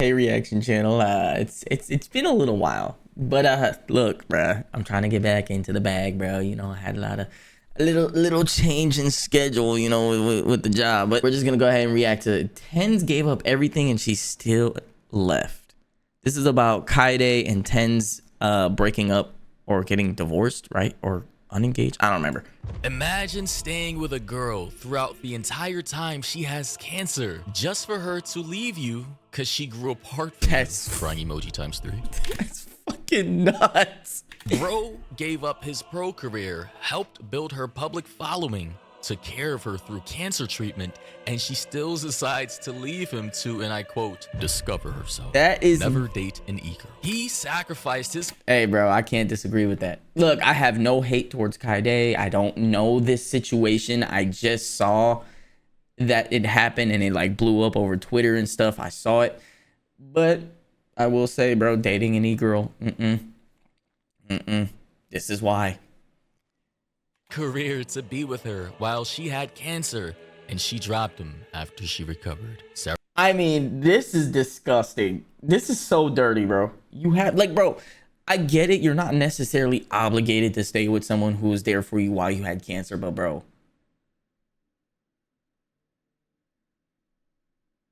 Hey reaction channel. It's been a little while, but look, bruh, I'm trying to get back into the bag, bro. You know, I had a little change in schedule, you know, with the job. But we're just gonna go ahead and react to it. TenZ gave up everything and she still left. This is about Kyedae and TenZ breaking up or getting divorced, right? Or unengaged. I don't remember. Imagine staying with a girl throughout the entire time she has cancer, just for her to leave you because she grew apart from That's you. Crying emoji ×3. That's fucking nuts. Bro gave up his pro career, helped build her public following, took care of her through cancer treatment, and she still decides to leave him to, and I quote, discover herself. That is never date an e-girl. He sacrificed his... Hey, bro, I can't disagree with that. Look, I have no hate towards Kyedae. I don't know this situation. I just saw that it happened and it like blew up over Twitter and stuff. I saw it. But I will say, bro, dating an e-girl, this is why. Career to be with her while she had cancer, and she dropped him after she recovered. I mean, this is disgusting. This is so dirty, bro. You have, like, bro, I get it. You're not necessarily obligated to stay with someone who was there for you while you had cancer, but bro,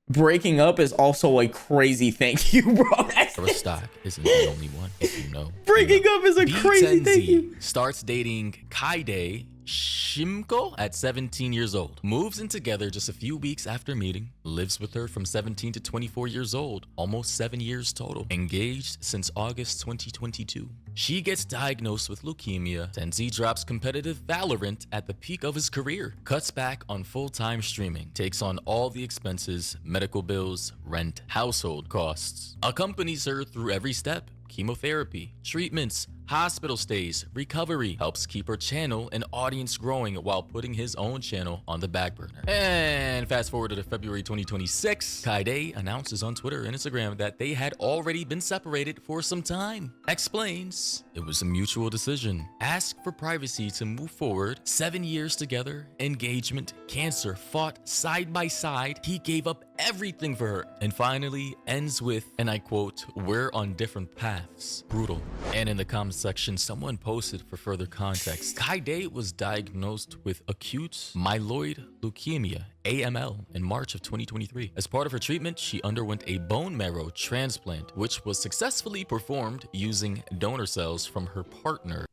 breaking up is also a crazy thank you, bro. Stock isn't the only one, if you know. Breaking up is a crazy thank you. Starts dating Kyedae Shimko at 17 years old. Moves in together just a few weeks after meeting. Lives with her from 17 to 24 years old. Almost 7 years total. Engaged since August 2022. She gets diagnosed with leukemia. TenZ drops competitive Valorant at the peak of his career. Cuts back on full-time streaming. Takes on all the expenses, medical bills, rent, household costs. Accompanies her through every step. Chemotherapy, treatments, hospital stays, recovery. Helps keep her channel and audience growing while putting his own channel on the back burner. And fast forward to February 2026, Kyedae announces on Twitter and Instagram that they had already been separated for some time. Explains it was a mutual decision. Asked for privacy to move forward. 7 years together, engagement, cancer, fought side by side. He gave up everything for her, and finally ends with, and I quote, we're on different paths. Brutal. And in the comments section, someone posted for further context. Kyedae was diagnosed with acute myeloid leukemia, AML, in March of 2023. As part of her treatment, she underwent a bone marrow transplant, which was successfully performed using donor cells from her partner.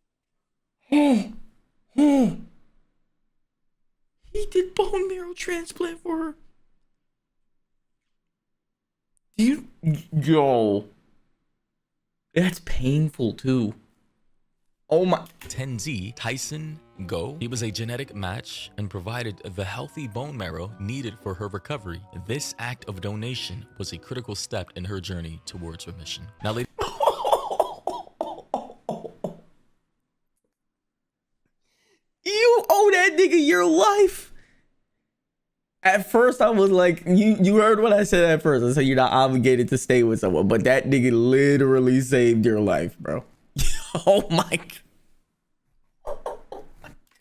He did bone marrow transplant for her. Yo, that's painful too. Oh my. TenZ Tyson Go. He was a genetic match and provided the healthy bone marrow needed for her recovery. This act of donation was a critical step in her journey towards remission. Now, ladies, you owe that nigga your life. At first, I was like, you heard what I said at first. I said you're not obligated to stay with someone, but that nigga literally saved your life, bro. Oh my God.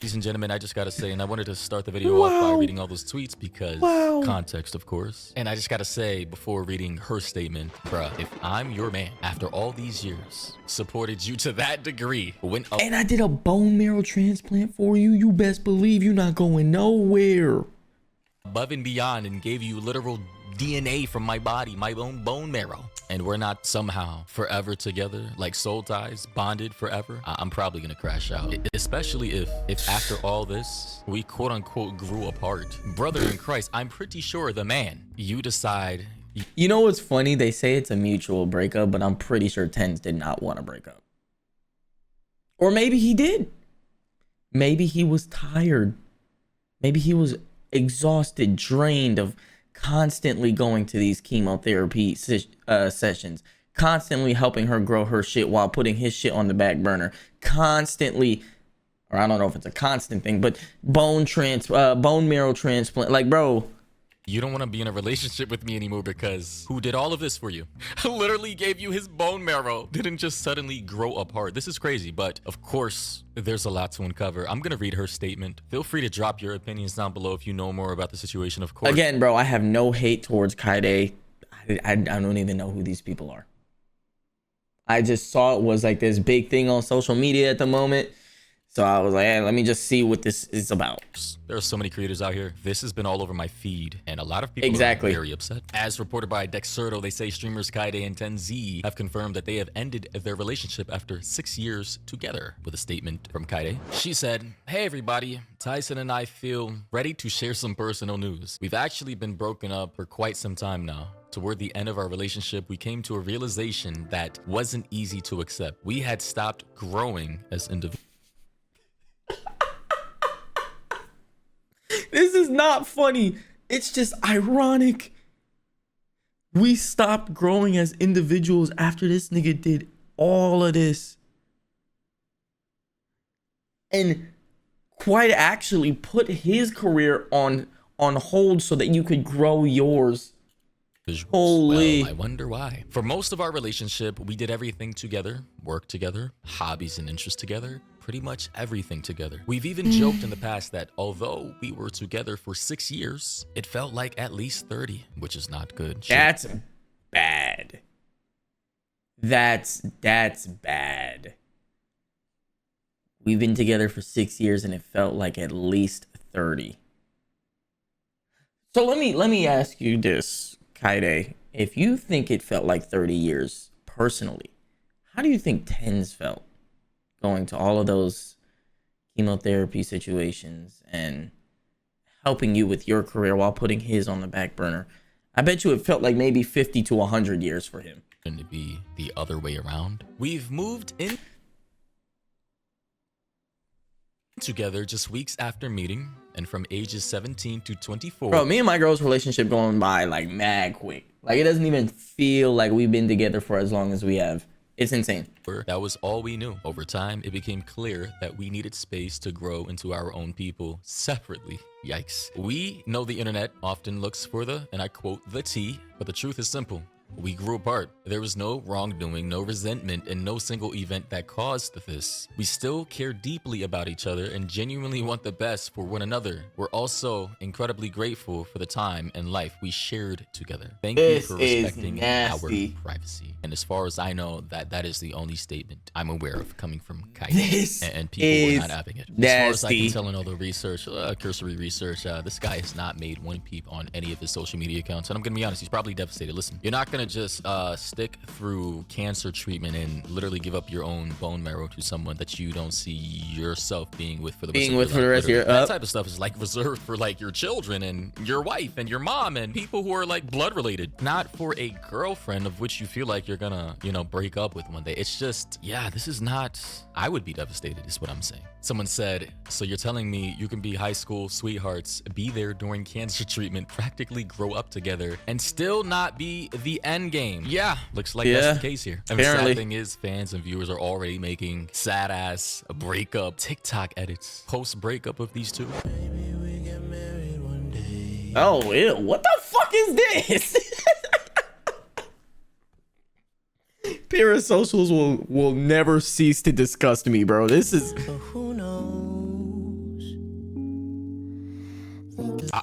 ladies and gentlemen, I just gotta say, and I wanted to start the video off by reading all those tweets because context, of course. And I just gotta say, before reading her statement, bruh, if I'm your man, after all these years, supported you to that degree, went up and I did a bone marrow transplant for you, you best believe you're not going nowhere. Above and beyond and gave you literal DNA from my body, my own bone marrow, and we're not somehow forever together, like soul ties, bonded forever, I'm probably gonna crash out. Especially if after all this, we quote unquote grew apart. Brother in Christ, I'm pretty sure the man, you decide. You know what's funny? They say it's a mutual breakup, but I'm pretty sure TenZ did not want to break up. Or maybe he did. Maybe he was tired. Maybe he was exhausted, drained of constantly going to these chemotherapy sessions, constantly helping her grow her shit while putting his shit on the back burner, constantly, or I don't know if it's a constant thing, but bone marrow transplant. Like, bro, you don't want to be in a relationship with me anymore because who did all of this for you? Literally gave you his bone marrow. Didn't just suddenly grow apart. This is crazy, but of course, there's a lot to uncover. I'm going to read her statement. Feel free to drop your opinions down below if you know more about the situation, of course. Again, bro, I have no hate towards Kyedae. I I don't even know who these people are. I just saw it was like this big thing on social media at the moment. So I was like, hey, let me just see what this is about. There are so many creators out here. This has been all over my feed, and a lot of people are very upset. As reported by Dexerto, they say streamers Kyedae and TenZ have confirmed that they have ended their relationship after 6 years together. With a statement from Kyedae, she said, "Hey everybody, Tyson and I feel ready to share some personal news. We've actually been broken up for quite some time now. Toward the end of our relationship, we came to a realization that wasn't easy to accept. We had stopped growing as individuals." This is not funny. It's just ironic. We stopped growing as individuals after this nigga did all of this. And quite actually put his career on hold so that you could grow yours. Holy. Well, I wonder why. For most of our relationship, we did everything together, worked together, hobbies and interests together, pretty much everything together. We've even joked in the past that although we were together for 6 years, it felt like at least 30, which is not good. That's bad. That's bad. We've been together for 6 years and it felt like at least 30. So let me ask you this, Kyedae. If you think it felt like 30 years personally, how do you think TenZ felt going to all of those chemotherapy situations and helping you with your career while putting his on the back burner? I bet you it felt like maybe 50 to 100 years for him. Going to be the other way around. We've moved in together just weeks after meeting, and from ages 17 to 24. Bro, me and my girl's relationship going by like mad quick. Like it doesn't even feel like we've been together for as long as we have. It's insane. That was all we knew. Over time, it became clear that we needed space to grow into our own people separately. Yikes. We know the internet often looks for the, and I quote, the tea, but the truth is simple. We grew apart. There was no wrongdoing, no resentment, and no single event that caused this. We still care deeply about each other and genuinely want the best for one another. We're also incredibly grateful for the time and life we shared together. Thank you for respecting our privacy. And as far as I know, that is the only statement I'm aware of coming from Kyedae, and people were not having it. As far as I can tell in all the research, cursory research, this guy has not made one peep on any of his social media accounts. And I'm gonna be honest, he's probably devastated. Listen, you're not gonna just stick through cancer treatment and literally give up your own bone marrow to someone that you don't see yourself being with for the rest of your life. That type of stuff is like reserved for like your children and your wife and your mom and people who are like blood related, not for a girlfriend of which you feel like you're gonna, you know, break up with one day. It's just, yeah, this is not, I would be devastated is what I'm saying. Someone said, so you're telling me you can be high school sweethearts, be there during cancer treatment, practically grow up together, and still not be the end game? Yeah, looks like that's the case here. And the sad thing is, fans and viewers are already making sad ass breakup TikTok edits post breakup of these two. Maybe we get married one day. Oh, ew, what the fuck is this? Parasocials will never cease to disgust me, bro. This is who knows.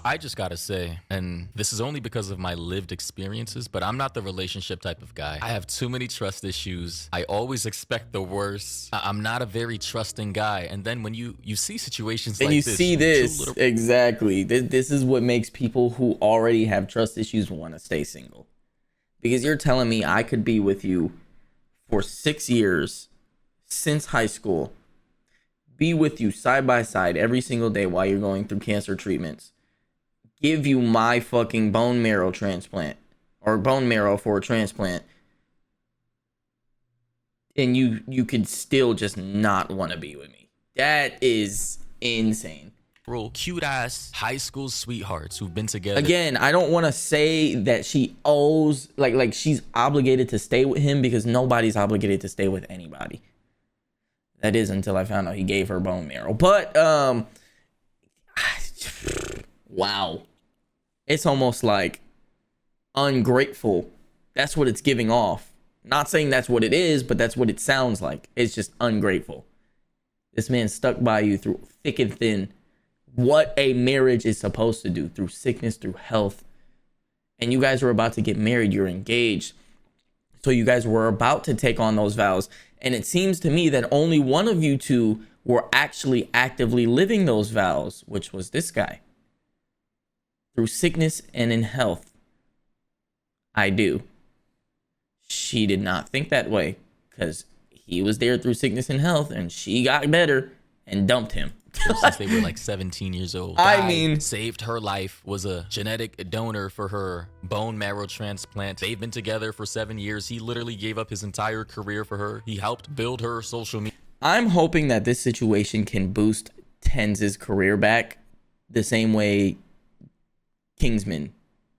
I just gotta say, and this is only because of my lived experiences, but I'm not the relationship type of guy. I have too many trust issues. I always expect the worst. I'm not a very trusting guy. And then when you see situations like this, and you see this, exactly. This is what makes people who already have trust issues want to stay single. Because you're telling me I could be with you for 6 years since high school, be with you side by side every single day while you're going through cancer treatments, give you my fucking bone marrow transplant or bone marrow for a transplant, and you could still just not want to be with me. That is insane. Cute ass high school sweethearts who've been together. Again, I don't want to say that she owes, like she's obligated to stay with him, because nobody's obligated to stay with anybody. That is until I found out he gave her bone marrow. But wow, it's almost like ungrateful. That's what it's giving off. Not saying that's what it is, but that's what it sounds like. It's just ungrateful. This man stuck by you through thick and thin. What a marriage is supposed to do, through sickness, through health, and you guys were about to get married. You're engaged. So you guys were about to take on those vows. And it seems to me that only one of you two were actually actively living those vows, which was this guy. Through sickness and in health. I do. She did not think that way because he was there through sickness and health and she got better and dumped him. Since they were like 17 years old. I mean, saved her life, was a genetic donor for her bone marrow transplant. They've been together for 7 years. He literally gave up his entire career for her. He helped build her social media. I'm hoping that this situation can boost TenZ's career back the same way Kingsman,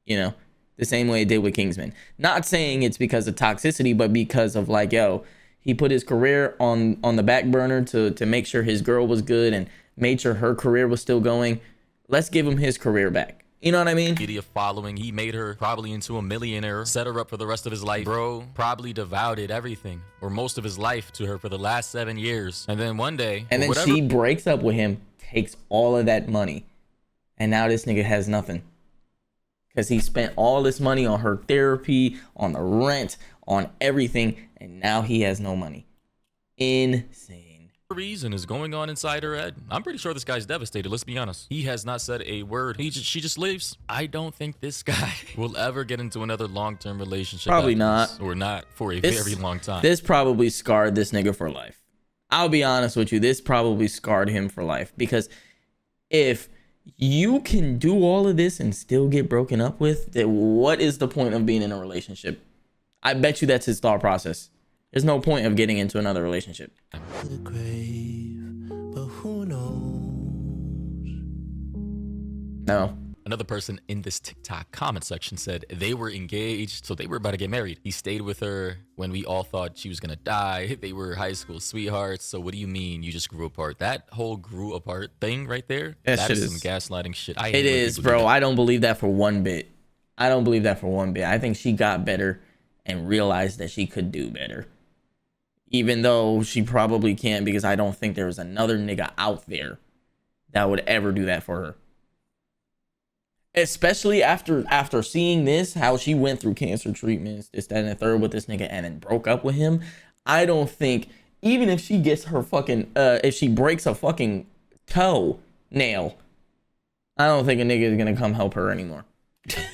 the same way it did with Kingsman. Not saying it's because of toxicity, but because of like, yo, he put his career on the back burner to make sure his girl was good and made sure her career was still going. Let's give him his career back. You know what I mean? Media following. He made her probably into a millionaire, set her up for the rest of his life. Bro probably devoted everything or most of his life to her for the last 7 years. And then one day, and then she breaks up with him, takes all of that money, and now this nigga has nothing. Because he spent all this money on her therapy, on the rent, on everything, and now he has no money. Insane. Reason is going on inside her head. I'm pretty sure this guy's devastated. Let's be honest. He has not said a word. She just leaves. I don't think this guy will ever get into another long-term relationship. Probably not. Or not for a very long time. This probably scarred this nigga for life. I'll be honest with you. This probably scarred him for life. Because if you can do all of this and still get broken up with, then what is the point of being in a relationship? I bet you that's his thought process. There's no point of getting into another relationship. The grave, but who knows? No. Another person in this TikTok comment section said they were engaged, so they were about to get married. He stayed with her when we all thought she was gonna die. They were high school sweethearts. So what do you mean you just grew apart? That whole grew apart thing right there, that is some gaslighting shit. It is, bro. I don't believe that for one bit. I don't believe that for one bit. I think she got better and realized that she could do better. Even though she probably can't, because I don't think there was another nigga out there that would ever do that for her. Especially after seeing this, how she went through cancer treatments, this, that, and the third with this nigga, and then broke up with him. I don't think, even if she gets her fucking, if she breaks a fucking toe nail, I don't think a nigga is gonna come help her anymore.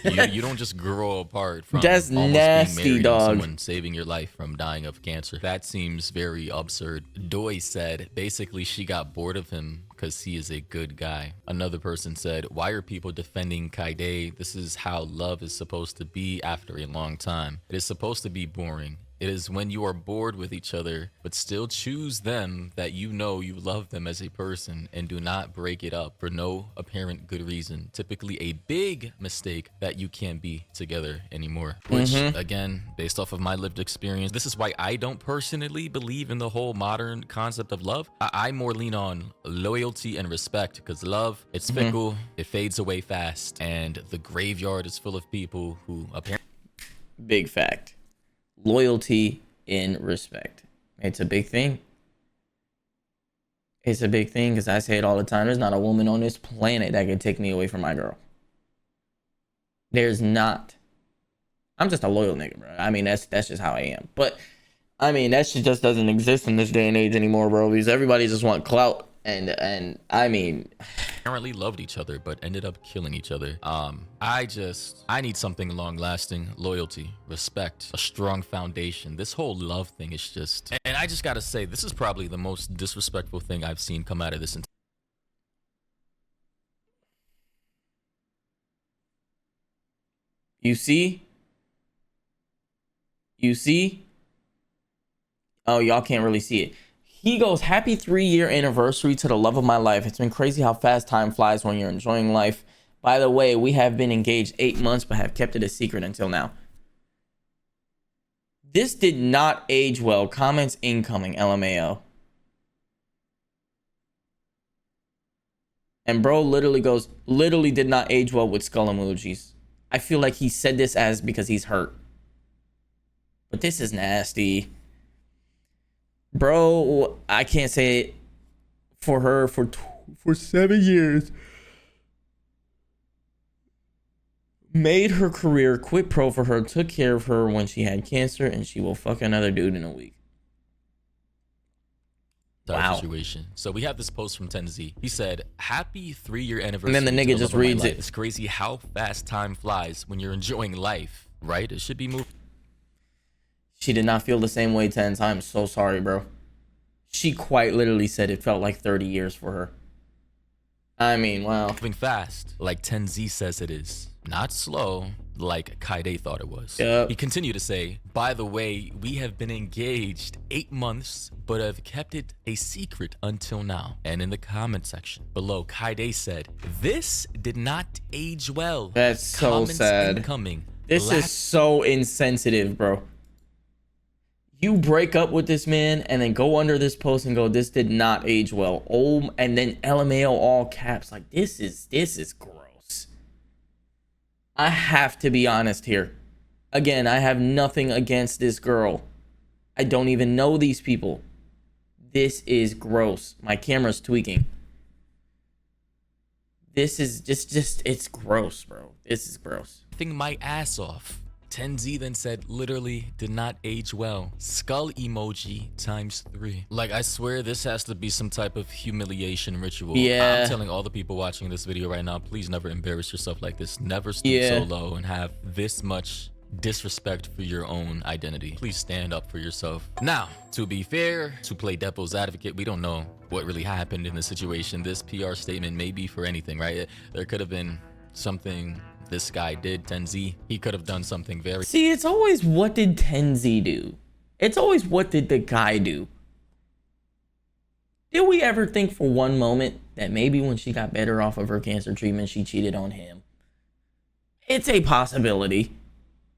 You don't just grow apart from that's almost nasty, being married dog. and someone saving your life from dying of cancer. That seems very absurd. Doi said basically she got bored of him because he is a good guy. Another person said, why are people defending Kyedae? This is how love is supposed to be after a long time. It is supposed to be boring. It is when you are bored with each other, but still choose them, that you know you love them as a person and do not break it up for no apparent good reason. Typically a big mistake that you can't be together anymore. Which, again, based off of my lived experience, this is why I don't personally believe in the whole modern concept of love. I more lean on loyalty and respect, because love, it's fickle, it fades away fast, and the graveyard is full of people who apparently... Big fact. Loyalty and respect. It's a big thing. It's a big thing, because I say it all the time. There's not a woman on this planet that can take me away from my girl. There's not. I'm just a loyal nigga, bro. I mean, that's just how I am. But I mean, that shit just doesn't exist in this day and age anymore, bro. Because everybody just want clout. And I mean, apparently loved each other but ended up killing each other. I need something long lasting. Loyalty, respect, a strong foundation. This whole love thing is just, and I just gotta say, this is probably the most disrespectful thing I've seen come out of this entire... You see? Oh, y'all can't really see it. He goes, happy 3-year anniversary to the love of my life. It's been crazy how fast time flies when you're enjoying life. By the way, we have been engaged 8 months, but have kept it a secret until now. This did not age well. Comments incoming, LMAO. And bro literally goes, literally did not age well with skull emojis. I feel like he said this as because he's hurt. But this is nasty. Bro, I can't say it for her for 7 years. made her career, quit pro for her, took care of her when she had cancer, and she will fuck another dude in a week. Wow. Situation. So we have this post from TenZ. He said, "Happy 3-year anniversary." And then the to nigga just love of my reads life. it. It's crazy how fast time flies when you're enjoying life, right? It should be moving She did not feel the same way, TenZ. I'm so sorry, bro. She quite literally said it felt like 30 years for her. I mean, wow. fast, like TenZ says it is. Not slow, like Kyedae thought it was. Yep. He continued to say, "By the way, we have been engaged 8 months, but have kept it a secret until now." And in the comment section below, Kyedae said, "This did not age well." That's so Comments sad. incoming. This is so insensitive, bro. You break up with this man and then go under this post and go, "This did not age well." Oh, and then LMAO all caps. Like, this is gross. I have to be honest here. Again, I have nothing against this girl. I don't even know these people. This is gross. My camera's tweaking. This is just it's gross, bro. This is gross. Laughing my ass off. TenZ then said, "Literally did not age well. Skull emoji ×3. Like, I swear this has to be some type of humiliation ritual. Yeah. I'm telling all the people watching this video right now, please never embarrass yourself like this. Never stoop Yeah. so low and have this much disrespect for your own identity. Please stand up for yourself." Now, to be fair, to play devil's advocate, we don't know what really happened in the situation. This PR statement may be for anything, right? There could have been something this guy did, TenZ. He could have done something very... See, it's always what did TenZ do? It's always what did the guy do? Did we ever think for one moment that maybe when she got better off of her cancer treatment, she cheated on him? It's a possibility.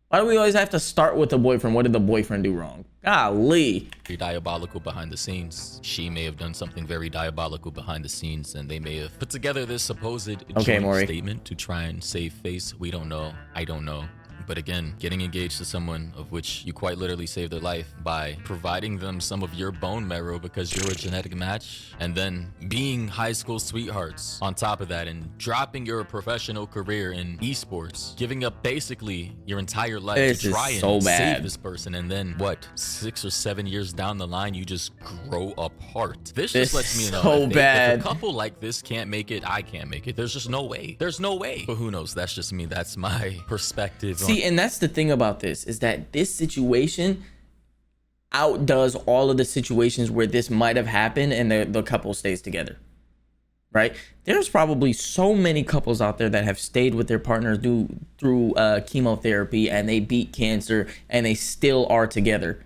Why do we always have to start with the boyfriend? What did the boyfriend do wrong? Golly. diabolical behind the scenes. She may have done something very diabolical behind the scenes, and they may have put together this supposed joint Maury. statement to try and save face. We don't know. I don't know. But again, getting engaged to someone of which you quite literally saved their life by providing them some of your bone marrow because you're a genetic match, and then being high school sweethearts on top of that, and dropping your professional career in esports, giving up basically your entire life This to is try and so save bad. this person, and then what, 6 or 7 years down the line, you just grow apart. This This just lets me is know so if bad. if a couple like this can't make it, I can't make it. There's just no way. There's no way. But who knows? That's just me. That's my perspective. See, and that's the thing about this, is that this situation outdoes all of the situations where this might have happened and the couple stays together, right? There's probably so many couples out there that have stayed with their partners through chemotherapy, and they beat cancer and they still are together.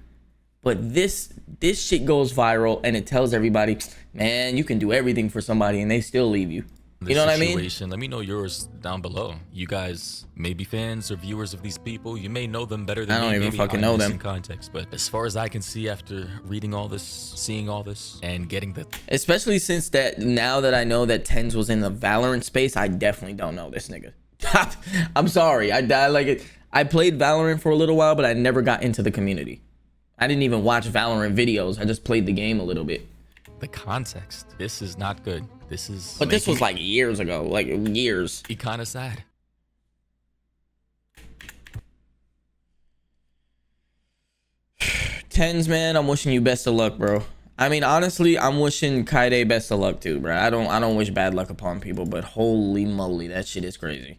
But this shit goes viral and it tells everybody, man, you can do everything for somebody and they still leave you. You know what I mean? Let me know yours down below. You guys may be fans or viewers of these people. You may know them better than I don't me. even Maybe fucking I'm know them. missing context, but as far as I can see after reading all this, seeing all this, and getting the Especially since that now that I know that TenZ was in the Valorant space, I definitely don't know this nigga. I'm sorry. I like it. I played Valorant for a little while, but I never got into the community. I didn't even watch Valorant videos. I just played the game a little bit. context, this is not good. This is. But this was like years ago, like years. Be kind of sad. TenZ, man, I'm wishing you best of luck, bro. I mean, honestly, I'm wishing Kyedae best of luck too, bro. I don't wish bad luck upon people, but holy moly, that shit is crazy.